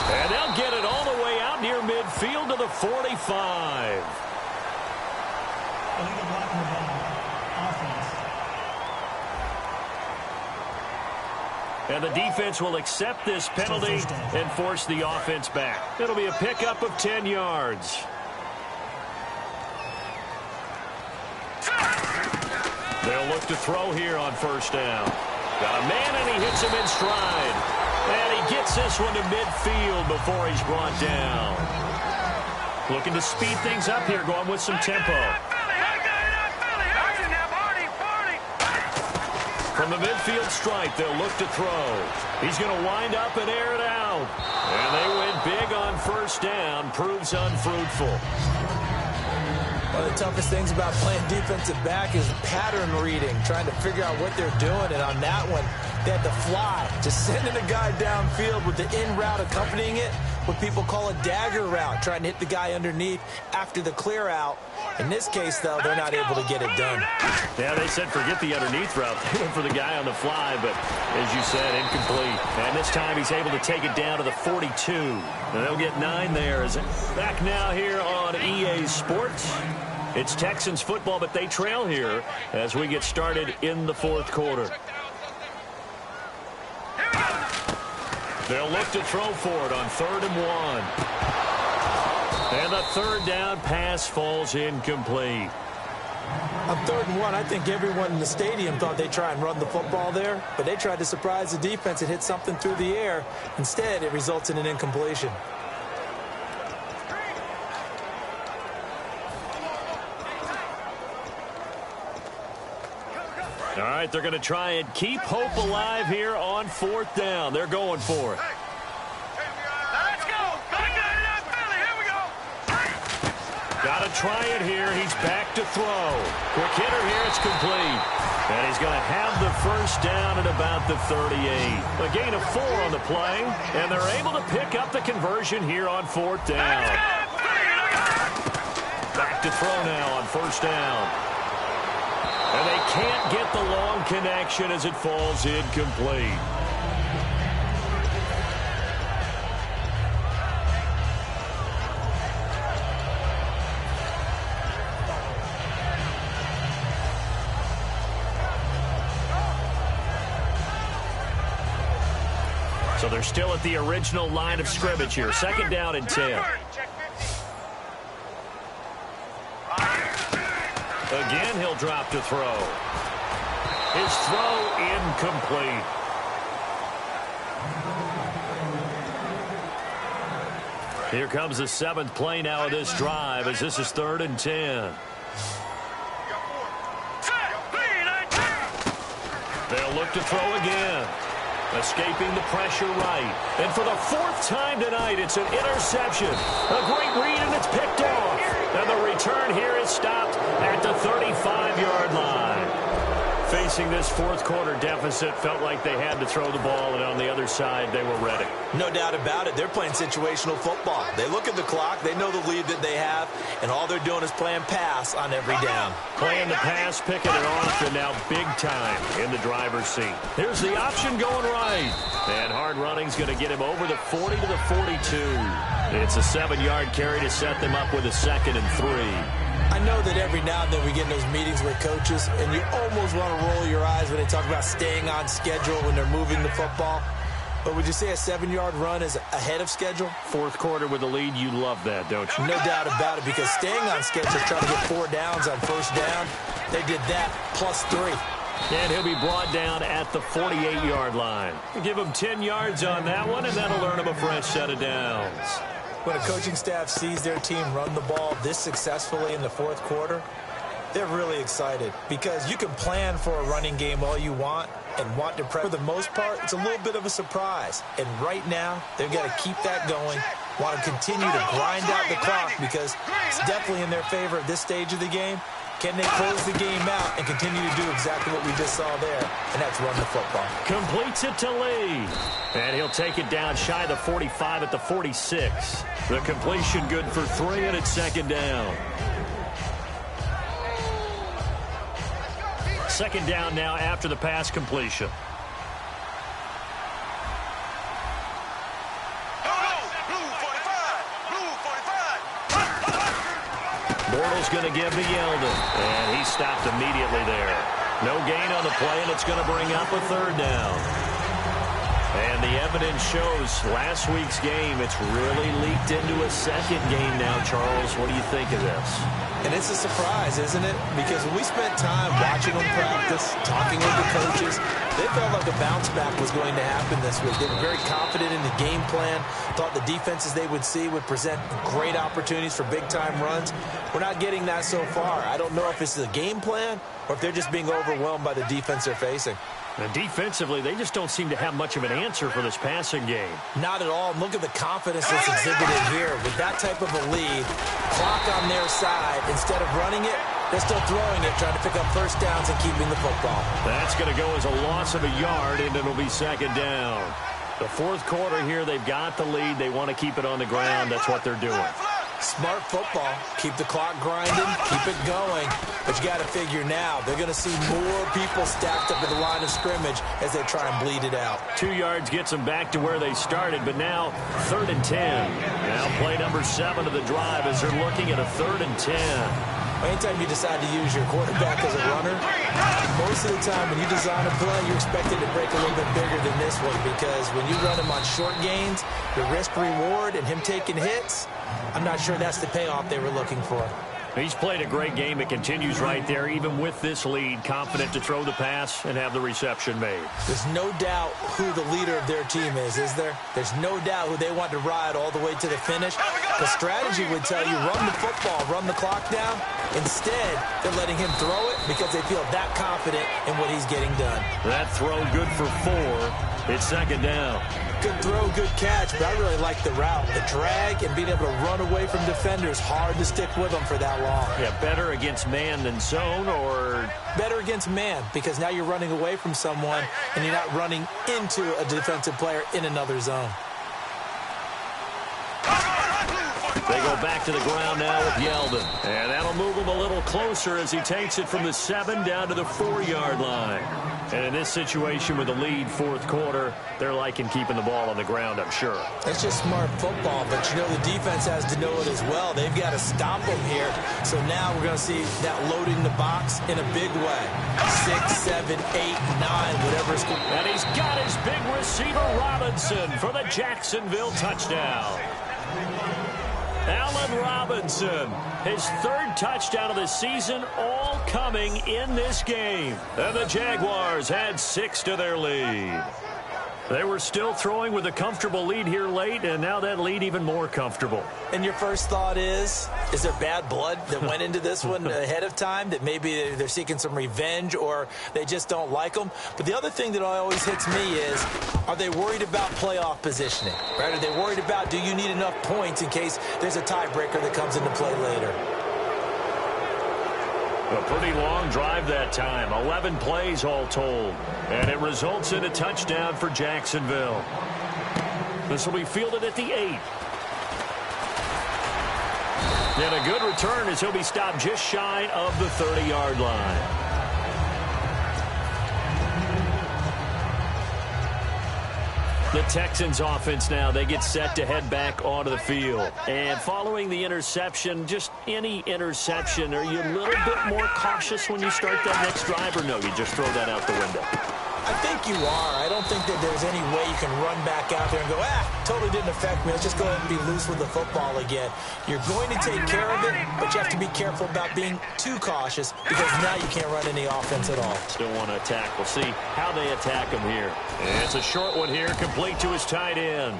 And they'll get it all the way out near midfield to the 45. Illegal blocking the ball. Offense. And the defense will accept this penalty and force the offense back. It'll be a pickup of 10 yards. They'll look to throw here on first down. Got a man, and he hits him in stride. And he gets this one to midfield before he's brought down. Looking to speed things up here, going with some tempo. From the midfield stripe, they'll look to throw. He's going to wind up and air it out. And they win big on first down. Proves unfruitful. One of the toughest things about playing defensive back is pattern reading, trying to figure out what they're doing. And on that one, they had to fly, just sending a guy downfield with the in route accompanying it, what people call a dagger route, trying to hit the guy underneath after the clear out. In this case, though, they're not able to get it done. Yeah, they said forget the underneath route. They went for the guy on the fly, but as you said, incomplete. And this time he's able to take it down to the 42. And they'll get 9 there. Back now here on EA Sports. It's Texans football, but they trail here as we get started in the 4th quarter. They'll look to throw for it on 3rd and 1. And the 3rd down pass falls incomplete. On 3rd and 1, I think everyone in the stadium thought they'd try and run the football there, but they tried to surprise the defense and hit something through the air. Instead, it results in an incompletion. All right, they're going to try and keep hope alive here on 4th down. They're going for it. Let's go. Here we go. Got to try it here. He's back to throw. Quick hitter here. It's complete. And he's going to have the first down at about the 38. A gain of 4 on the play. And they're able to pick up the conversion here on 4th down. Back to throw now on first down. And they can't get the long connection as it falls incomplete. So they're still at the original line of scrimmage here. 2nd down and 10. Again, he'll drop to throw. His throw incomplete. Here comes the 7th play now of this drive as this is 3rd and 10. They'll look to throw again. Escaping the pressure right. And for the 4th time tonight, it's an interception. A great read, and it's picked off. And the return here is stopped at the 35-yard line. Facing this fourth quarter deficit, felt like they had to throw the ball, and on the other side, they were ready. No doubt about it. They're playing situational football. They look at the clock, they know the lead that they have, and all they're doing is playing pass on every down. Playing the pass, picking it off, and now big time in the driver's seat. Here's the option going right. And hard running's going to get him over the 40 to the 42. It's a 7-yard carry to set them up with a 2nd and 3. I know that every now and then we get in those meetings with coaches, and you almost want to roll your eyes when they talk about staying on schedule when they're moving the football. But would you say a 7-yard run is ahead of schedule? Fourth quarter with the lead, you love that, don't you? No doubt about it, because staying on schedule is trying to get 4 downs on first down. They did that plus 3. And he'll be brought down at the 48-yard line. Give him 10 yards on that one, and that'll earn him a fresh set of downs. When a coaching staff sees their team run the ball this successfully in the fourth quarter, they're really excited, because you can plan for a running game all you want and want to prep. For the most part, it's a little bit of a surprise. And right now, they've got to keep that going, want to continue to grind out the clock, because it's definitely in their favor at this stage of the game. Can they close the game out and continue to do exactly what we just saw there? And that's run the football. Completes it to Lee. And he'll take it down shy of the 45 at the 46. The completion good for 3, and it's 2nd down. 2nd down now after the pass completion. Bortles going to give to Yeldon, and he stopped immediately there. No gain on the play, and it's going to bring up a 3rd down. And the evidence shows last week's game, it's really leaked into a second game now, Charles. What do you think of this? And it's a surprise, isn't it? Because when we spent time watching them practice, talking with the coaches, they felt like a bounce back was going to happen this week. They were very confident in the game plan, thought the defenses they would see would present great opportunities for big-time runs. We're not getting that so far. I don't know if it's the game plan or if they're just being overwhelmed by the defense they're facing. And defensively, they just don't seem to have much of an answer for this passing game. Not at all. And look at the confidence that's exhibited here. With that type of a lead, clock on their side, instead of running it, they're still throwing it, trying to pick up first downs and keeping the football. That's going to go as a loss of a yard, and it'll be 2nd down. The fourth quarter here, they've got the lead. They want to keep it on the ground. That's what they're doing. Smart football. Keep the clock grinding. Keep it going. But you got to figure now, they're going to see more people stacked up at the line of scrimmage as they try and bleed it out. 2 yards gets them back to where they started, but now 3rd and 10. Now play number 7 of the drive as they're looking at a 3rd and 10. Anytime you decide to use your quarterback as a runner, most of the time when you design a play, you're expected to break a little bit bigger than this one, because when you run him on short gains, the risk-reward and him taking hits, I'm not sure that's the payoff they were looking for. He's played a great game. It continues right there, even with this lead, confident to throw the pass and have the reception made. There's no doubt who the leader of their team is there? There's no doubt who they want to ride all the way to the finish. The strategy would tell you, run the football, run the clock down. Instead, they're letting him throw it because they feel that confident in what he's getting done. That throw good for 4. It's 2nd down. Good throw, good catch, but I really like the route. The drag and being able to run away from defenders, hard to stick with them for that long. Yeah, better against man than zone, or? Better against man, because now you're running away from someone and you're not running into a defensive player in another zone. They go back to the ground now with Yeldon. And that'll move him a little closer as he takes it from the 7 down to the 4-yard line. And in this situation with the lead fourth quarter, they're liking keeping the ball on the ground, I'm sure. It's just smart football, but you know the defense has to know it as well. They've got to stop them here. So now we're going to see that loading the box in a big way. 6, 7, 8, 9, whatever it's going. And he's got his big receiver, Robinson, for the Jacksonville touchdown. Allen Robinson, his 3rd touchdown of the season, all coming in this game. And the Jaguars had 6 to their lead. They were still throwing with a comfortable lead here late, and now that lead even more comfortable. And your first thought is there bad blood that went into this one ahead of time, that maybe they're seeking some revenge or they just don't like them? But the other thing that always hits me is, are they worried about playoff positioning? Right? Are they worried about, do you need enough points in case there's a tiebreaker that comes into play later? A pretty long drive that time, 11 plays all told. And it results in a touchdown for Jacksonville. This will be fielded at the 8. And a good return as he'll be stopped just shy of the 30-yard line. The Texans offense now, they get set to head back onto the field. And following the interception, just any interception, are you a little bit more cautious when you start that next drive, or no, you just throw that out the window? I think you are. I don't think that there's any way you can run back out there and go, totally didn't affect me. Let's just go ahead and be loose with the football again. You're going to take care of it, but you have to be careful about being too cautious because now you can't run any offense at all. Still want to attack. We'll see how they attack him here. And it's a short one here, complete to his tight end.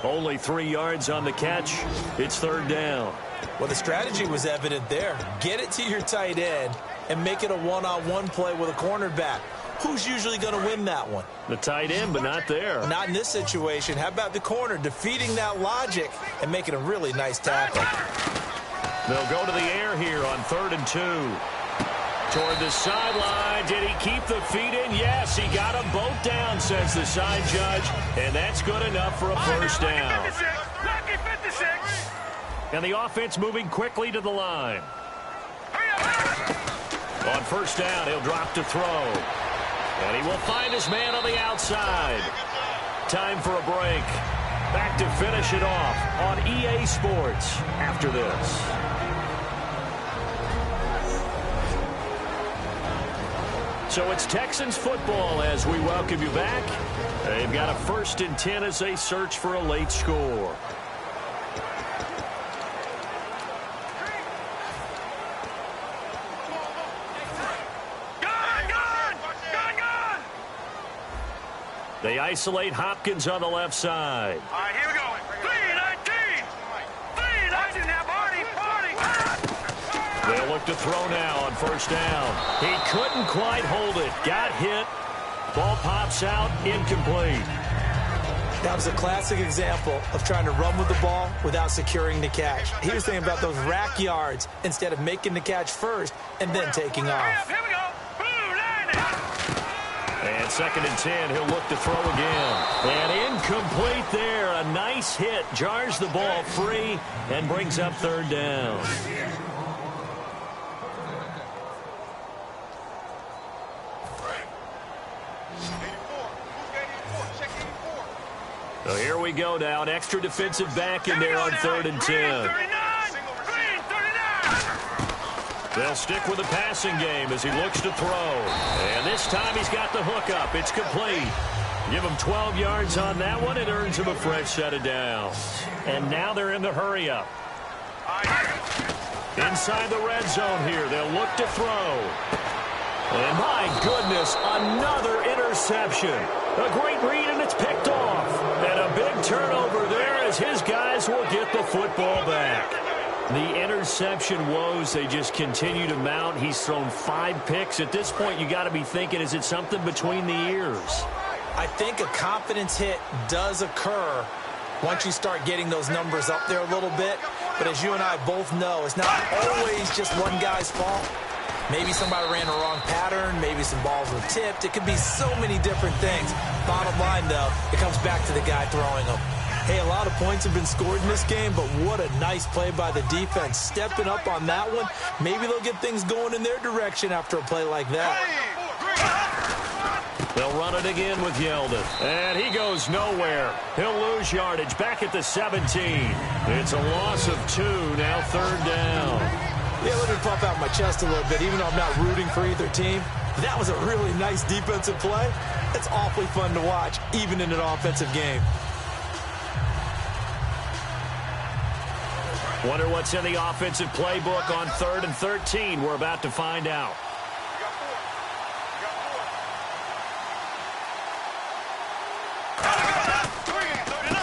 Only 3 yards on the catch. It's third down. Well, the strategy was evident there. Get it to your tight end and make it a one-on-one play with a cornerback. Who's usually going to win that one? The tight end, but not there. Not in this situation. How about the corner defeating that logic and making a really nice tackle? They'll go to the air here on 3rd and 2. Toward the sideline. Did he keep the feet in? Yes, he got them both down, says the side judge. And that's good enough for a first down. Lucky 56. And the offense moving quickly to the line. On first down, he'll drop to throw. And he will find his man on the outside. Time for a break. Back to finish it off on EA Sports after this. So it's Texans football as we welcome you back. They've got a 1st and 10 as they search for a late score. They isolate Hopkins on the left side. All right, here we go. 3-19. 3-19 now, party. They'll look to throw now on first down. He couldn't quite hold it. Got hit. Ball pops out. Incomplete. That was a classic example of trying to run with the ball without securing the catch. He was thinking about those rack yards instead of making the catch first and then taking off. Here we go. And 2nd and 10, he'll look to throw again. And incomplete there. A nice hit. Jars the ball free and brings up 3rd down. So here we go now. An extra defensive back in there on 3rd and 10. They'll stick with the passing game as he looks to throw. And this time he's got the hook up. It's complete. Give him 12 yards on that one. It earns him a fresh set of downs. And now they're in the hurry up. Inside the red zone here. They'll look to throw. And my goodness, another interception. A great read, and it's picked off. And a big turnover there as his guys will get the football back. The interception woes, they just continue to mount. He's thrown 5 picks. At this point, you got to be thinking, is it something between the ears? I think a confidence hit does occur once you start getting those numbers up there a little bit. But as you and I both know, it's not always just one guy's fault. Maybe somebody ran the wrong pattern. Maybe some balls were tipped. It could be so many different things. Bottom line, though, it comes back to the guy throwing them. Hey, a lot of points have been scored in this game, but what a nice play by the defense. Stepping up on that one. Maybe they'll get things going in their direction after a play like that. They'll run it again with Yeldon. And he goes nowhere. He'll lose yardage back at the 17. It's a loss of 2, now 3rd down. Yeah, let me pop out my chest a little bit, even though I'm not rooting for either team. That was a really nice defensive play. It's awfully fun to watch, even in an offensive game. Wonder what's in the offensive playbook on 3rd and 13. We're about to find out.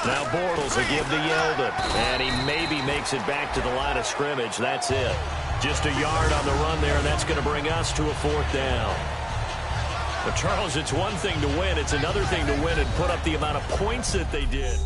Now Bortles will give to Yeldon. And he maybe makes it back to the line of scrimmage. That's it. Just a yard on the run there, and that's going to bring us to a 4th down. But, Charles, it's one thing to win. It's another thing to win and put up the amount of points that they did.